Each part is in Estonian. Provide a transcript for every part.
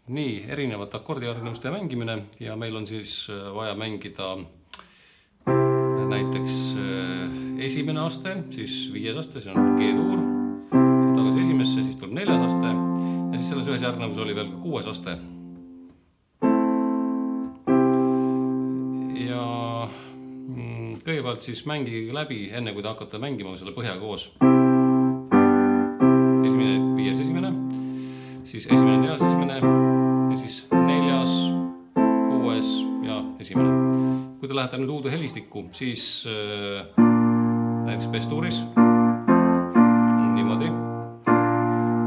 Nii, erinevate akordiharjumuste mängimine ja meil on siis vaja mängida näiteks esimene aste, siis 5. aste, see on G-tuur, tagasi esimesse, siis tuleb 4. aste ja siis selles ühes järgnevus oli veel ka 6. aste. Ja kõigepealt siis mängige läbi, enne kui te hakkate mängima selle põhja koos. Esimene, 5. esimene, siis esimene, 4. esimene ja siis 4., 6. ja esimene. Kui te lähete nüüd uude helistikku, siis näiteks B-tuuris niimoodi.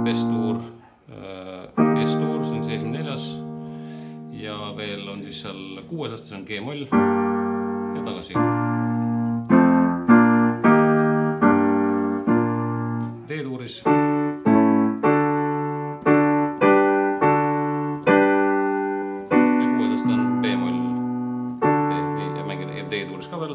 B-tuur, S-tuur, see on siis esimene, 4. ja veel on siis seal 6. aste, see on G-moll ja tagasi. D-tuuris. D-tuuris ka veel.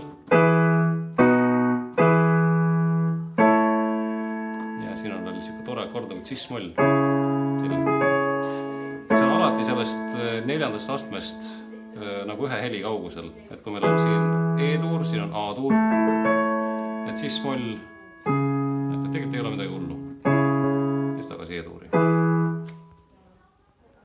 Ja siin on veel siuke tore akord nagu cis-moll. See on alati sellest 4. astmest nagu ühe heli kaugusel. Et kui meil on siin E-tuur, siin on A-tuur, et cis-moll, et tegelikult ei ole midagi hullu. Siis tagasi E-tuuri.